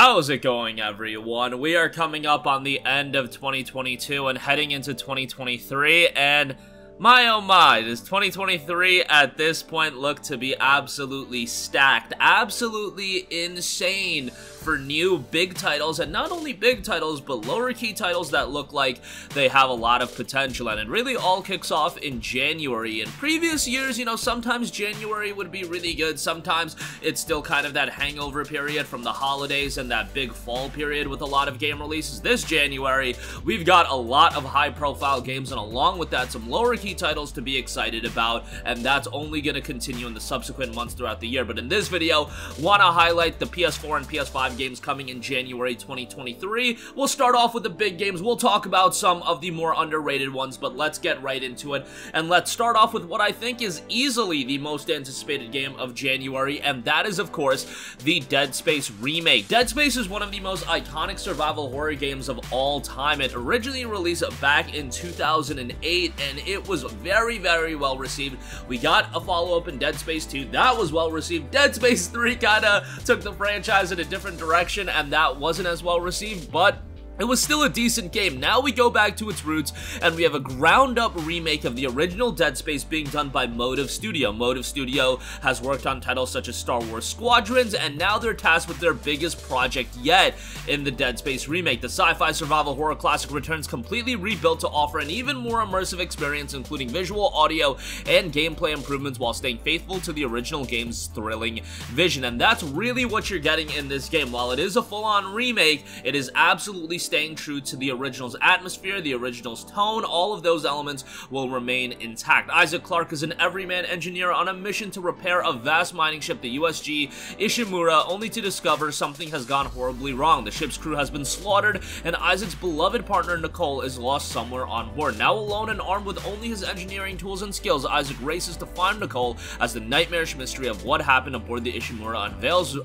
How's it going, everyone? We are coming up on the end of 2022 and heading into 2023, and my oh my, does 2023 at this point look to be absolutely stacked, absolutely insane for new big titles, and not only big titles, but lower key titles that look like they have a lot of potential. And it really all kicks off in January. In previous years, you know, sometimes January would be really good, sometimes it's still kind of that hangover period from the holidays and that big fall period with a lot of game releases. This January, we've got a lot of high-profile games, and along with that, some lower key titles to be excited about, and that's only going to continue in the subsequent months throughout the year. But in this video, want to highlight the PS4 and PS5 games coming in January 2023. We'll start off with the big games. We'll talk about some of the more underrated ones, but let's get right into it. And let's start off with what I think is easily the most anticipated game of January, and that is, of course, the Dead Space remake. Dead Space is one of the most iconic survival horror games of all time. It originally released back in 2008, and it was very, very well received. We got a follow-up in Dead Space 2. That was well received. Dead Space 3 kinda took the franchise in a different direction, and that wasn't as well received, but it was still a decent game. Now we go back to its roots, and we have a ground-up remake of the original Dead Space being done by Motive Studio. Motive Studio has worked on titles such as Star Wars Squadrons, and now they're tasked with their biggest project yet in the Dead Space remake. The sci-fi survival horror classic returns completely rebuilt to offer an even more immersive experience, including visual, audio, and gameplay improvements while staying faithful to the original game's thrilling vision. And that's really what you're getting in this game. While it is a full-on remake, it is absolutely staying true to the original's atmosphere, the original's tone. All of those elements will remain intact. Isaac Clarke is an everyman engineer on a mission to repair a vast mining ship, the USG Ishimura, only to discover something has gone horribly wrong. The ship's crew has been slaughtered, and Isaac's beloved partner Nicole is lost somewhere on board. Now alone and armed with only his engineering tools and skills, Isaac races to find Nicole as the nightmarish mystery of what happened aboard the Ishimura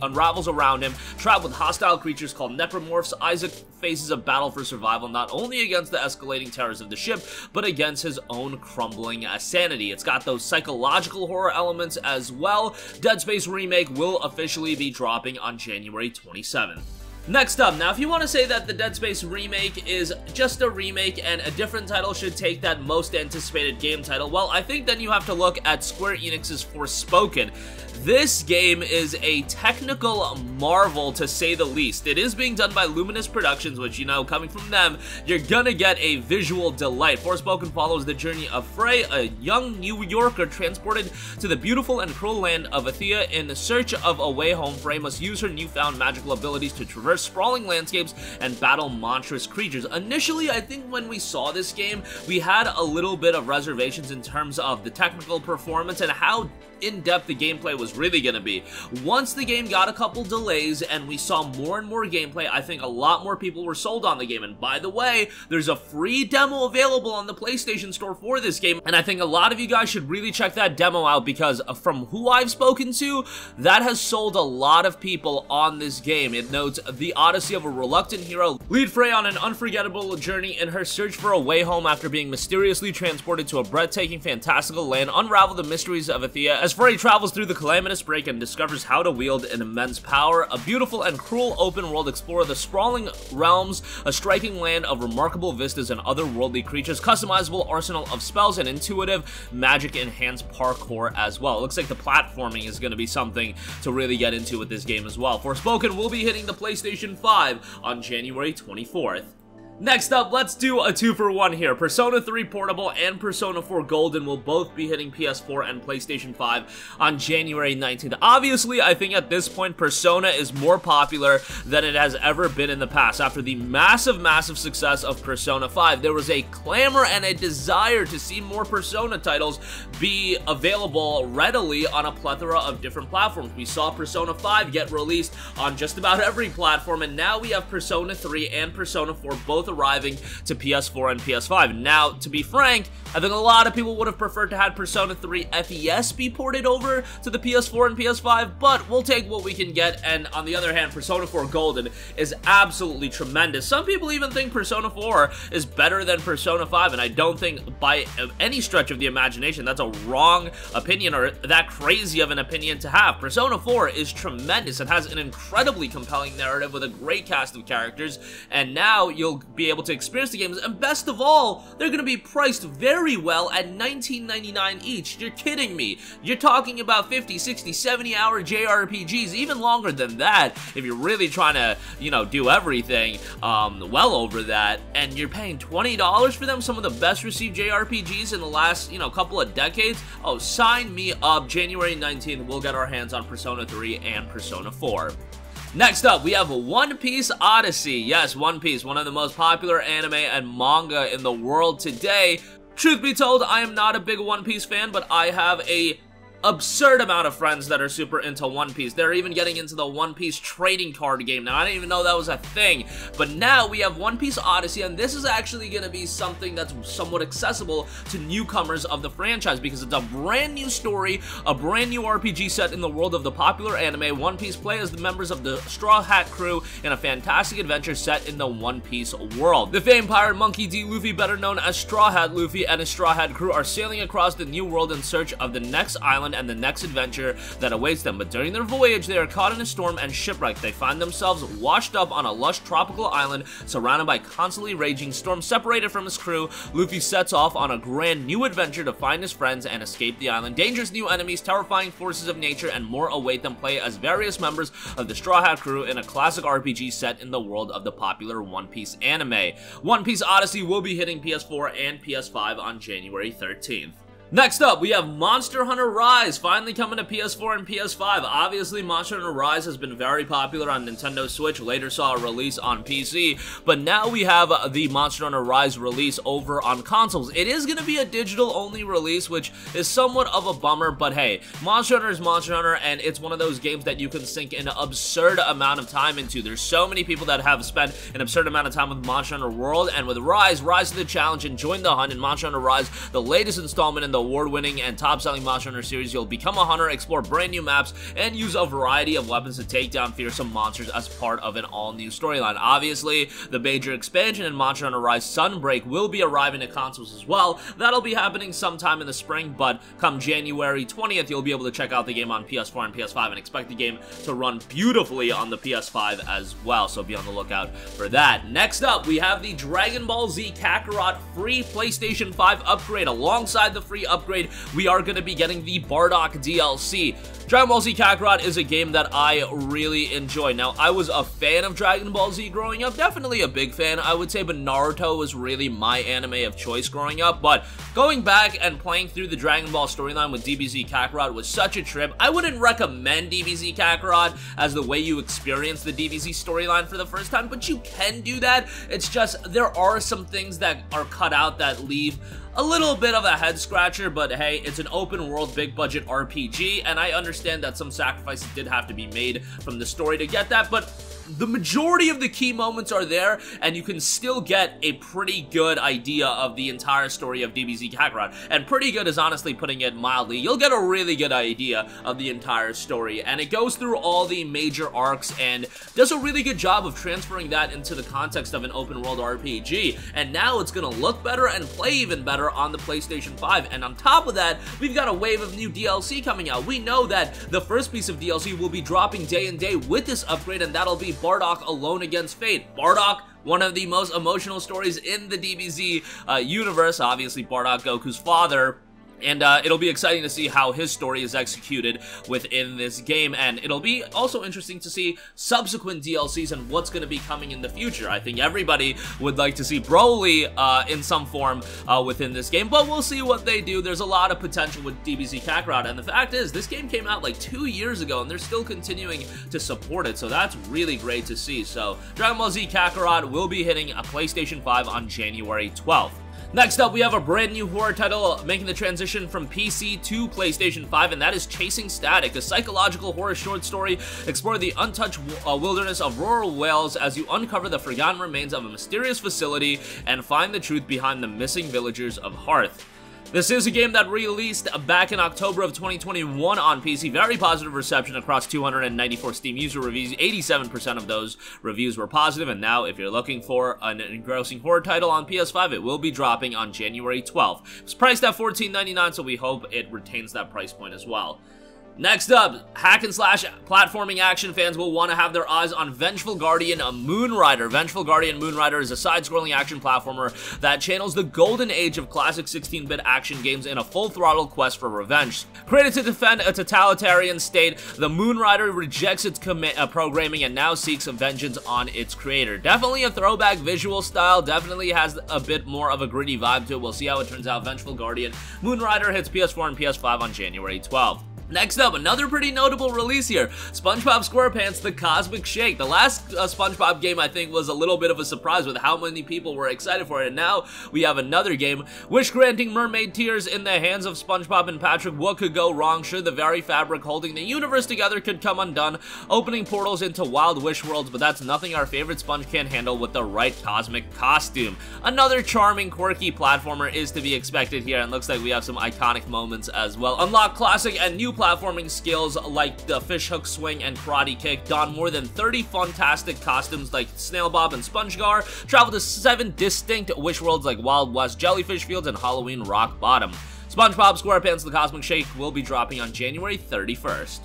unravels around him. Trapped with hostile creatures called necromorphs, Isaac faces a battle for survival not only against the escalating terrors of the ship, but against his own crumbling sanity. It's got those psychological horror elements as well. Dead Space Remake will officially be dropping on January 27th. Next up, now if you want to say that the Dead Space remake is just a remake and a different title should take that most anticipated game title, well, I think then you have to look at Square Enix's Forspoken. This game is a technical marvel, to say the least. It is being done by Luminous Productions, which, you know, coming from them, you're gonna get a visual delight. Forspoken follows the journey of Frey, a young New Yorker transported to the beautiful and cruel land of Athia in search of a way home. Frey must use her newfound magical abilities to traverse sprawling landscapes and battle monstrous creatures. Initially, I think when we saw this game, we had a little bit of reservations in terms of the technical performance and how in-depth the gameplay was really gonna be. Once the game got a couple delays and we saw more and more gameplay, I think a lot more people were sold on the game. And by the way, there's a free demo available on the PlayStation Store for this game, and I think a lot of you guys should really check that demo out, because from who I've spoken to, that has sold a lot of people on this game. It notes the odyssey of a reluctant hero lead Frey on an unforgettable journey in her search for a way home after being mysteriously transported to a breathtaking, fantastical land. Unravel the mysteries of Athia as Frey travels through the calamitous break and discovers how to wield an immense power. A beautiful and cruel open world explore the sprawling realms, a striking land of remarkable vistas and otherworldly creatures, customizable arsenal of spells, and intuitive magic-enhanced parkour as well. It looks like the platforming is going to be something to really get into with this game as well. Forspoken will be hitting the PlayStation 5 on January 24th. Next up, let's do a 2-for-1 here. Persona 3 Portable and Persona 4 Golden will both be hitting PS4 and PlayStation 5 on January 19th. Obviously, I think at this point, Persona is more popular than it has ever been in the past. After the massive, massive success of Persona 5, there was a clamor and a desire to see more Persona titles be available readily on a plethora of different platforms. We saw Persona 5 get released on just about every platform, and now we have Persona 3 and Persona 4 both both arriving to PS4 and PS5. Now, to be frank, I think a lot of people would have preferred to have Persona 3 FES be ported over to the PS4 and PS5, but we'll take what we can get. And on the other hand, Persona 4 Golden is absolutely tremendous. Some people even think Persona 4 is better than Persona 5, and I don't think by any stretch of the imagination that's a wrong opinion or that crazy of an opinion to have. Persona 4 is tremendous. It has an incredibly compelling narrative with a great cast of characters, and now you'll be able to experience the games, and best of all, they're going to be priced very well at $19.99 each. You're kidding me. You're talking about 50, 60, 70-hour JRPGs, even longer than that, if you're really trying to, you know, do everything, well over that, and you're paying $20 for them, some of the best received JRPGs in the last, you know, couple of decades. Oh, sign me up. January 19th, we'll get our hands on Persona 3 and Persona 4. Next up, we have One Piece Odyssey. Yes, One Piece, one of the most popular anime and manga in the world today. Truth be told, I am not a big One Piece fan, but I have a absurd amount of friends that are super into One Piece. They're even getting into the One Piece trading card game. Now, I didn't even know that was a thing, but now we have One Piece Odyssey, and this is actually going to be something that's somewhat accessible to newcomers of the franchise because it's a brand new story, a brand new RPG set in the world of the popular anime One Piece. Play as the members of the Straw Hat crew in a fantastic adventure set in the One Piece world. The famed pirate Monkey D. Luffy, better known as Straw Hat Luffy, and his Straw Hat crew are sailing across the new world in search of the next island and the next adventure that awaits them. But during their voyage, they are caught in a storm and shipwrecked. They find themselves washed up on a lush tropical island surrounded by constantly raging storms. Separated from his crew, Luffy sets off on a grand new adventure to find his friends and escape the island. Dangerous new enemies, terrifying forces of nature, and more await them. Play as various members of the Straw Hat crew in a classic RPG set in the world of the popular One Piece anime. One Piece Odyssey will be hitting PS4 and PS5 on January 13th. Next up, we have Monster Hunter Rise, finally coming to PS4 and PS5. Obviously, Monster Hunter Rise has been very popular on Nintendo Switch, later saw a release on PC, but now we have the Monster Hunter Rise release over on consoles. It is going to be a digital-only release, which is somewhat of a bummer, but hey, Monster Hunter is Monster Hunter, and it's one of those games that you can sink an absurd amount of time into. There's so many people that have spent an absurd amount of time with Monster Hunter World, and with Rise to the challenge and join the hunt in Monster Hunter Rise, the latest installment in the award-winning and top-selling Monster Hunter series. You'll become a hunter, explore brand new maps, and use a variety of weapons to take down fearsome monsters as part of an all-new storyline. Obviously, the major expansion in Monster Hunter Rise Sunbreak will be arriving to consoles as well. That'll be happening sometime in the spring, but come January 20th, you'll be able to check out the game on PS4 and PS5 and expect the game to run beautifully on the PS5 as well, so be on the lookout for that. Next up, we have the Dragon Ball Z Kakarot free PlayStation 5 upgrade. Alongside the free upgrade, we are going to be getting the Bardock DLC. Dragon Ball Z Kakarot is a game that I really enjoy. Now, I was a fan of Dragon Ball Z growing up, definitely a big fan, I would say, but Naruto was really my anime of choice growing up. But going back and playing through the Dragon Ball storyline with DBZ Kakarot was such a trip. I wouldn't recommend DBZ Kakarot as the way you experience the DBZ storyline for the first time, but you can do that. It's just, there are some things that are cut out that leave a little bit of a head scratcher, but hey, it's an open world, big budget RPG, and I understand that some sacrifices did have to be made from the story to get that, but the majority of the key moments are there, and you can still get a pretty good idea of the entire story of DBZ Kakarot. And pretty good is honestly putting it mildly. You'll get a really good idea of the entire story, and it goes through all the major arcs and does a really good job of transferring that into the context of an open world RPG. And now it's gonna look better and play even better on the PlayStation 5. And on top of that, we've got a wave of new DLC coming out. We know that the first piece of DLC will be dropping day and day with this upgrade, and that'll be Bardock Alone Against Fate. Bardock, one of the most emotional stories in the DBZ universe, obviously Bardock, Goku's father. And it'll be exciting to see how his story is executed within this game, and it'll be also interesting to see subsequent DLCs and what's going to be coming in the future. I think everybody would like to see Broly in some form within this game, but we'll see what they do. There's a lot of potential with DBZ Kakarot, and the fact is, this game came out like 2 years ago, and they're still continuing to support it, so that's really great to see. So, Dragon Ball Z Kakarot will be hitting a PlayStation 5 on January 12th. Next up, we have a brand new horror title making the transition from PC to PlayStation 5, and that is Chasing Static, a psychological horror short story exploring the untouched wilderness of rural Wales as you uncover the forgotten remains of a mysterious facility and find the truth behind the missing villagers of Hearth. This is a game that released back in October of 2021 on PC. Very positive reception across 294 Steam user reviews. 87% of those reviews were positive, and now if you're looking for an engrossing horror title on PS5, it will be dropping on January 12th. It's priced at $14.99, so we hope it retains that price point as well. Next up, hack and slash platforming action fans will want to have their eyes on Vengeful Guardian Moonrider. Vengeful Guardian Moonrider is a side-scrolling action platformer that channels the golden age of classic 16-bit action games in a full-throttle quest for revenge. Created to defend a totalitarian state, the Moonrider rejects its programming and now seeks vengeance on its creator. Definitely a throwback visual style, definitely has a bit more of a gritty vibe to it. We'll see how it turns out. Vengeful Guardian Moonrider hits PS4 and PS5 on January 12th. Next up, another pretty notable release here, SpongeBob SquarePants The Cosmic Shake. The last SpongeBob game, I think, was a little bit of a surprise with how many people were excited for it, and now we have another game, wish-granting mermaid tears in the hands of SpongeBob and Patrick. What could go wrong? Sure, the very fabric holding the universe together could come undone, opening portals into wild wish worlds, but that's nothing our favorite Sponge can't handle with the right cosmic costume. Another charming, quirky platformer is to be expected here, and looks like we have some iconic moments as well. Unlock classic and new platforming skills like the fishhook swing and karate kick, don more than 30 fantastic costumes like Snail Bob and SpongeGar, travel to 7 distinct wish worlds like Wild West, Jellyfish Fields, and Halloween Rock Bottom. SpongeBob SquarePants The Cosmic Shake will be dropping on January 31st.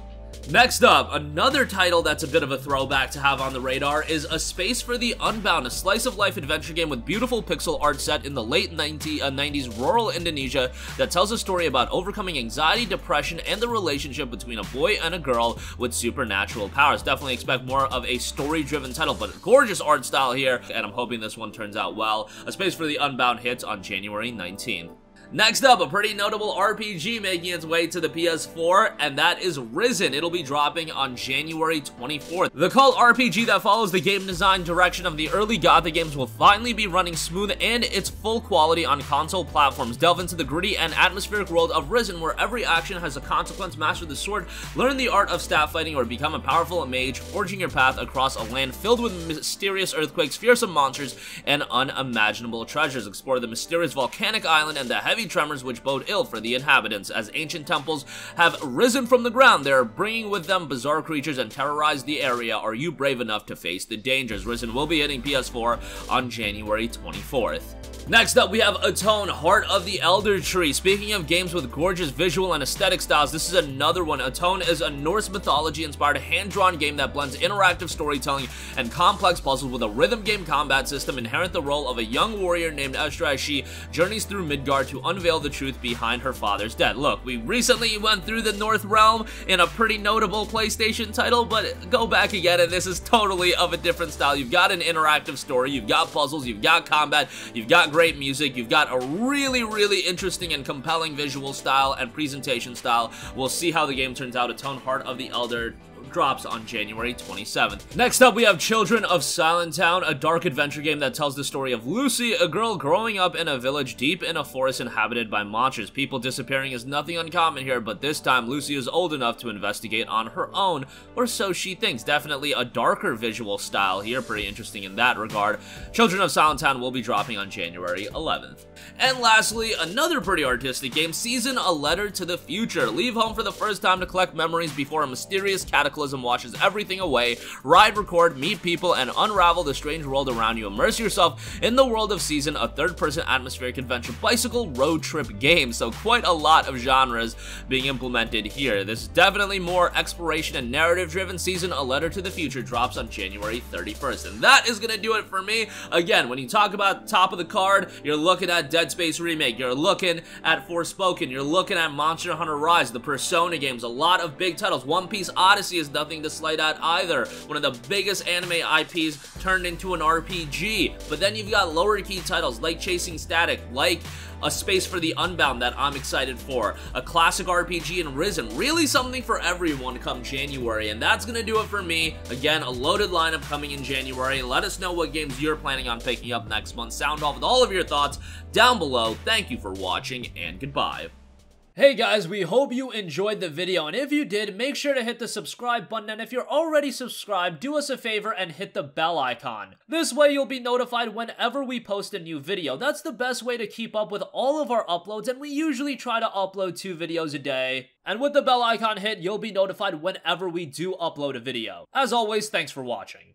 Next up, another title that's a bit of a throwback to have on the radar is A Space for the Unbound, a slice-of-life adventure game with beautiful pixel art set in the late 90s rural Indonesia that tells a story about overcoming anxiety, depression, and the relationship between a boy and a girl with supernatural powers. Definitely expect more of a story-driven title, but gorgeous art style here, and I'm hoping this one turns out well. A Space for the Unbound hits on January 19th. Next up, a pretty notable RPG making its way to the PS4, and that is Risen. It'll be dropping on January 24th. The cult RPG that follows the game design direction of the early Gothic games will finally be running smooth and its full quality on console platforms. Delve into the gritty and atmospheric world of Risen, where every action has a consequence. Master the sword, learn the art of staff fighting, or become a powerful mage, forging your path across a land filled with mysterious earthquakes, fearsome monsters, and unimaginable treasures. Explore the mysterious volcanic island and the heavy tremors which bode ill for the inhabitants. As ancient temples have risen from the ground, they are bringing with them bizarre creatures and terrorize the area. Are you brave enough to face the dangers? Risen will be hitting PS4 on January 24th. Next up, we have Atone, Heart of the Elder Tree. Speaking of games with gorgeous visual and aesthetic styles, this is another one. Atone is a Norse mythology-inspired hand-drawn game that blends interactive storytelling and complex puzzles with a rhythm game combat system. Inherent the role of a young warrior named Estra as she journeys through Midgard to unveil the truth behind her father's death. Look, we recently went through the North Realm in a pretty notable PlayStation title, but go back again, and this is totally of a different style. You've got an interactive story, you've got puzzles, you've got combat, you've got great music, you've got a really interesting and compelling visual style and presentation style. We'll see how the game turns out. Atone, Heart of the Elder drops on January 27th. Next up, we have Children of Silent Town, a dark adventure game that tells the story of Lucy, a girl growing up in a village deep in a forest inhabited by monsters. People disappearing is nothing uncommon here, but this time Lucy is old enough to investigate on her own, or so she thinks. Definitely a darker visual style here, pretty interesting in that regard. Children of Silent Town will be dropping on January 11th. And lastly, another pretty artistic game, Season, A Letter to the Future. Leave home for the first time to collect memories before a mysterious cataclysm washes everything away. Ride, record, meet people, and unravel the strange world around you. Immerse yourself in the world of Season, a third-person atmospheric adventure bicycle road trip game. So quite a lot of genres being implemented here. This is definitely more exploration and narrative-driven. Season, A Letter to the Future drops on January 31st. And that is going to do it for me. Again, when you talk about top of the card, you're looking at Dead Space Remake, you're looking at Forspoken, you're looking at Monster Hunter Rise, the Persona games, a lot of big titles. One Piece Odyssey is nothing to slight at either. One of the biggest anime IPs turned into an RPG. But then you've got lower key titles like Chasing Static, like A Space for the Unbound that I'm excited for, a classic RPG in Risen, really something for everyone come January. And that's gonna do it for me. Again, a loaded lineup coming in January. Let us know what games you're planning on picking up next month. Sound off with all of your thoughts down below. Thank you for watching, and goodbye. Hey guys, we hope you enjoyed the video, and if you did, make sure to hit the subscribe button, and if you're already subscribed, do us a favor and hit the bell icon. This way you'll be notified whenever we post a new video. That's the best way to keep up with all of our uploads, and we usually try to upload 2 videos a day. And with the bell icon hit, you'll be notified whenever we do upload a video. As always, thanks for watching.